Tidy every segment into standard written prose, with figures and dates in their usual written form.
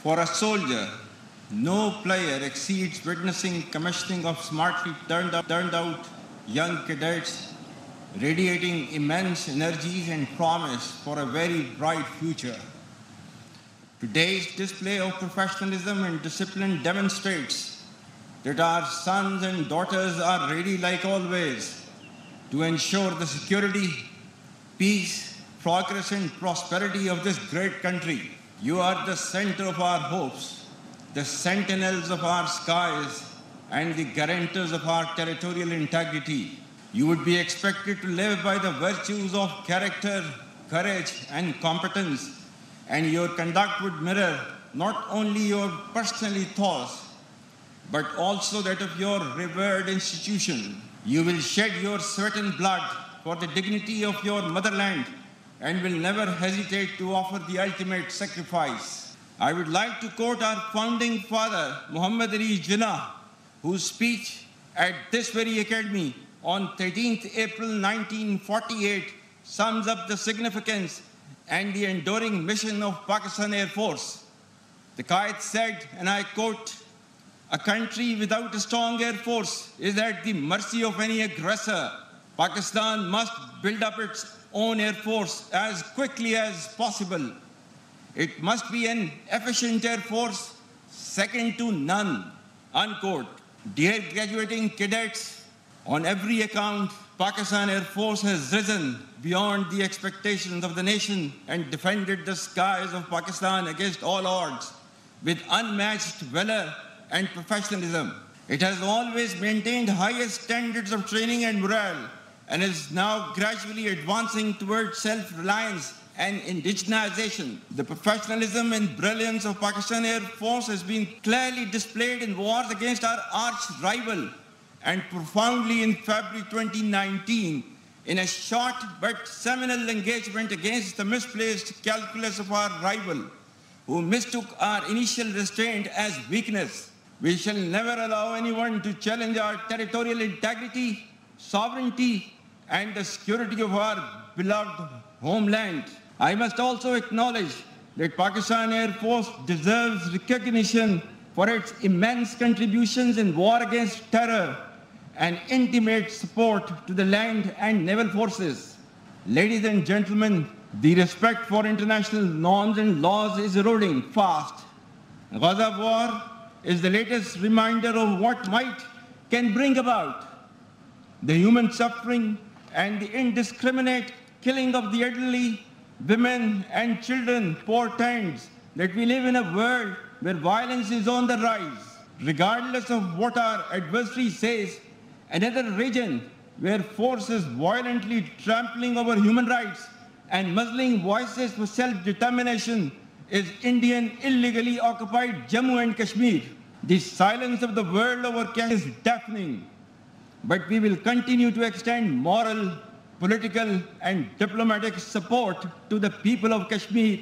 For a soldier, no player exceeds witnessing commissioning of smartly turned out young cadets radiating immense energies and promise for a very bright future. Today's display of professionalism and discipline demonstrates that our sons and daughters are ready like always to ensure the security, peace, progress and prosperity of this great country. You are the center of our hopes, the sentinels of our skies and the guarantors of our territorial integrity. You would be expected to live by the virtues of character, courage and competence, and your conduct would mirror not only your personal ethos, but also that of your revered institution. You will shed your sweat and blood for the dignity of your motherland and will never hesitate to offer the ultimate sacrifice. I would like to quote our founding father, Muhammad Ali Jinnah, whose speech at this very academy on 13th April 1948 sums up the significance and the enduring mission of Pakistan Air Force. The Qaid said, and I quote, "A country without a strong air force is at the mercy of any aggressor. Pakistan must build up its own air force as quickly as possible. It must be an efficient air force, second to none," unquote. Dear graduating cadets, on every account, Pakistan Air Force has risen beyond the expectations of the nation and defended the skies of Pakistan against all odds with unmatched valor and professionalism. It has always maintained highest standards of training and morale and is now gradually advancing towards self-reliance and indigenization. The professionalism and brilliance of Pakistan Air Force has been clearly displayed in wars against our arch rival and profoundly in February 2019 in a short but seminal engagement against the misplaced calculus of our rival, who mistook our initial restraint as weakness. We shall never allow anyone to challenge our territorial integrity, sovereignty, and the security of our beloved homeland. I must also acknowledge that Pakistan Air Force deserves recognition for its immense contributions in war against terror and intimate support to the land and naval forces. Ladies and gentlemen, the respect for international norms and laws is eroding fast. Gaza war is the latest reminder of what might can bring about. The human suffering and the indiscriminate killing of the elderly, women and children portends that we live in a world where violence is on the rise. Regardless of what our adversary says, another region where force is violently trampling over human rights and muzzling voices for self-determination is Indian illegally occupied Jammu and Kashmir. The silence of the world over Kashmir is deafening, but we will continue to extend moral, political and diplomatic support to the people of Kashmir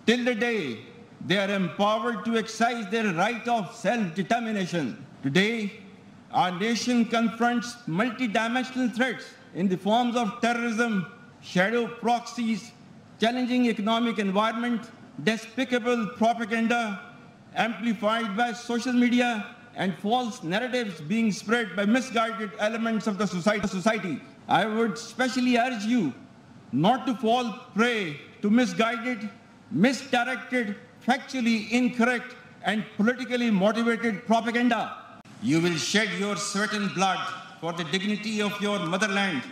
till the day they are empowered to exercise their right of self-determination. Today, our nation confronts multidimensional threats in the forms of terrorism, shadow proxies, challenging economic environment, despicable propaganda, amplified by social media, and false narratives being spread by misguided elements of the society. I would especially urge you not to fall prey to misguided, misdirected, factually incorrect, and politically motivated propaganda. You will shed your sweat and blood for the dignity of your motherland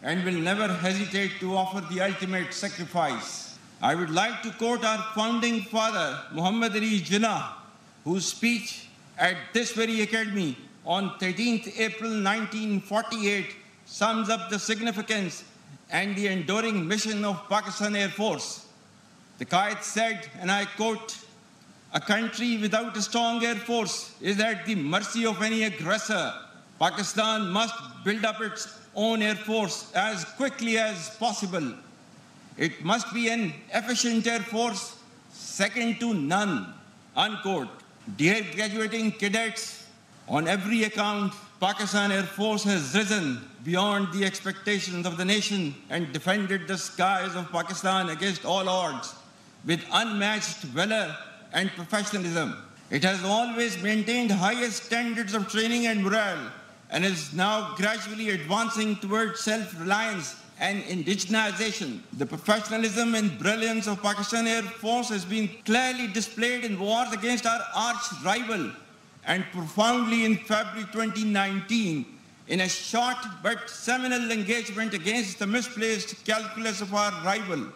and will never hesitate to offer the ultimate sacrifice. I would like to quote our founding father, Muhammad Ali Jinnah, whose speech at this very academy on 13th April 1948 sums up the significance and the enduring mission of Pakistan Air Force. The Qaid said, and I quote, "A country without a strong air force is at the mercy of any aggressor. Pakistan must build up its own air force as quickly as possible. It must be an efficient air force, second to none," unquote. Dear graduating cadets, on every account, Pakistan Air Force has risen beyond the expectations of the nation and defended the skies of Pakistan against all odds with unmatched valor and professionalism. It has always maintained highest standards of training and morale and is now gradually advancing towards self-reliance and indigenization. The professionalism and brilliance of Pakistan Air Force has been clearly displayed in wars against our arch-rival and profoundly in February 2019 in a short but seminal engagement against the misplaced calculus of our rival,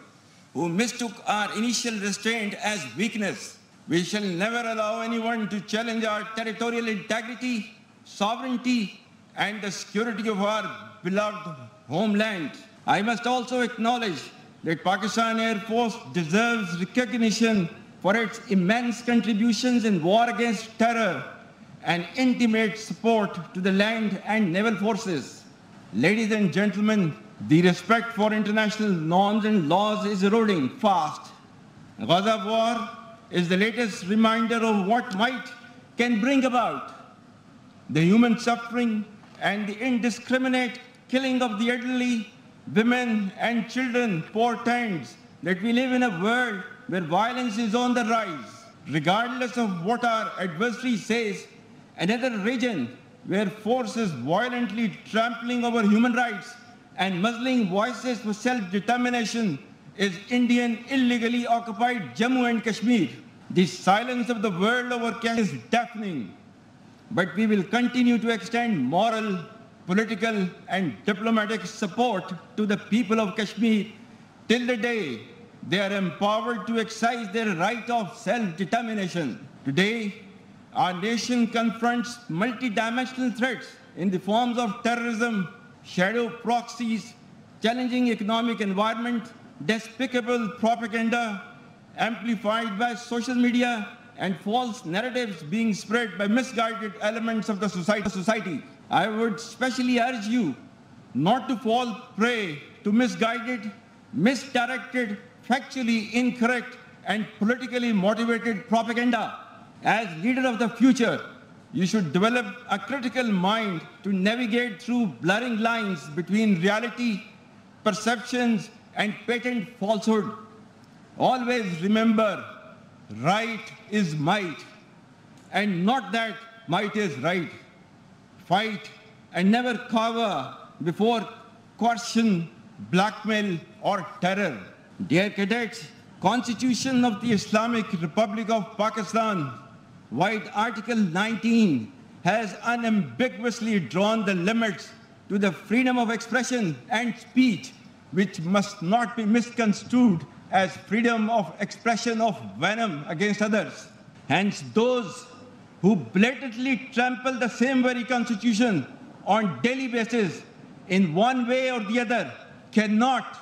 who mistook our initial restraint as weakness. We shall never allow anyone to challenge our territorial integrity, sovereignty, and the security of our beloved homeland. I must also acknowledge that Pakistan Air Force deserves recognition for its immense contributions in war against terror and intimate support to the land and naval forces. Ladies and gentlemen, the respect for international norms and laws is eroding fast. Gaza war is the latest reminder of what might can bring about. The human suffering and the indiscriminate killing of the elderly, women and children portends that we live in a world where violence is on the rise. Regardless of what our adversary says, another region where force is violently trampling over human rights and muzzling voices for self-determination is Indian illegally occupied Jammu and Kashmir. The silence of the world over Kashmir is deafening, but we will continue to extend moral, political and diplomatic support to the people of Kashmir till the day they are empowered to exercise their right of self-determination. Today, our nation confronts multidimensional threats in the forms of terrorism, shadow proxies, challenging economic environment, despicable propaganda, amplified by social media, and false narratives being spread by misguided elements of the society. I would especially urge you not to fall prey to misguided, misdirected, factually incorrect, and politically motivated propaganda. As leader of the future, you should develop a critical mind to navigate through blurring lines between reality, perceptions, and patent falsehood. Always remember, right is might, and not that might is right. Fight and never cower before coercion, blackmail, or terror. Dear cadets, Constitution of the Islamic Republic of Pakistan, White Article 19, has unambiguously drawn the limits to the freedom of expression and speech, which must not be misconstrued as freedom of expression of venom against others. Hence, those who blatantly trample the same very Constitution on daily basis in one way or the other cannot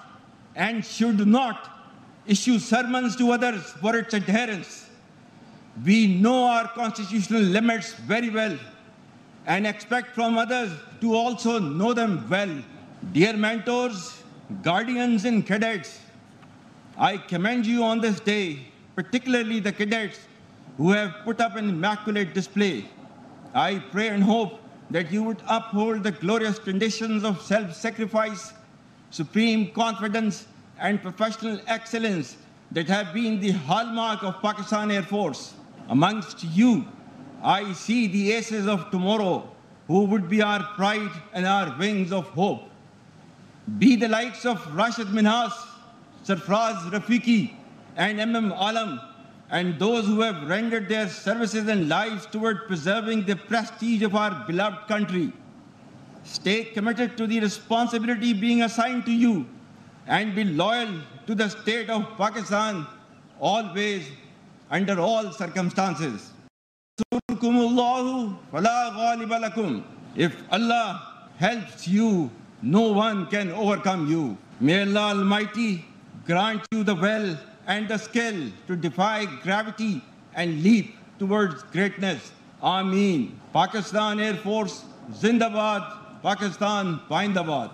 and should not issue sermons to others for its adherence. We know our constitutional limits very well and expect from others to also know them well. Dear mentors, guardians and cadets, I commend you on this day, particularly the cadets who have put up an immaculate display. I pray and hope that you would uphold the glorious traditions of self-sacrifice, supreme confidence, and professional excellence that have been the hallmark of Pakistan Air Force. Amongst you, I see the aces of tomorrow who would be our pride and our wings of hope. Be the likes of Rashid Minhas, Sarfraz Rafiqi, and M.M. Alam, and those who have rendered their services and lives toward preserving the prestige of our beloved country. Stay committed to the responsibility being assigned to you and be loyal to the state of Pakistan always, under all circumstances. If Allah helps you, no one can overcome you. May Allah Almighty grant you the will and the skill to defy gravity and leap towards greatness. Ameen. Pakistan Air Force, Zindabad. Pakistan, Pindabad.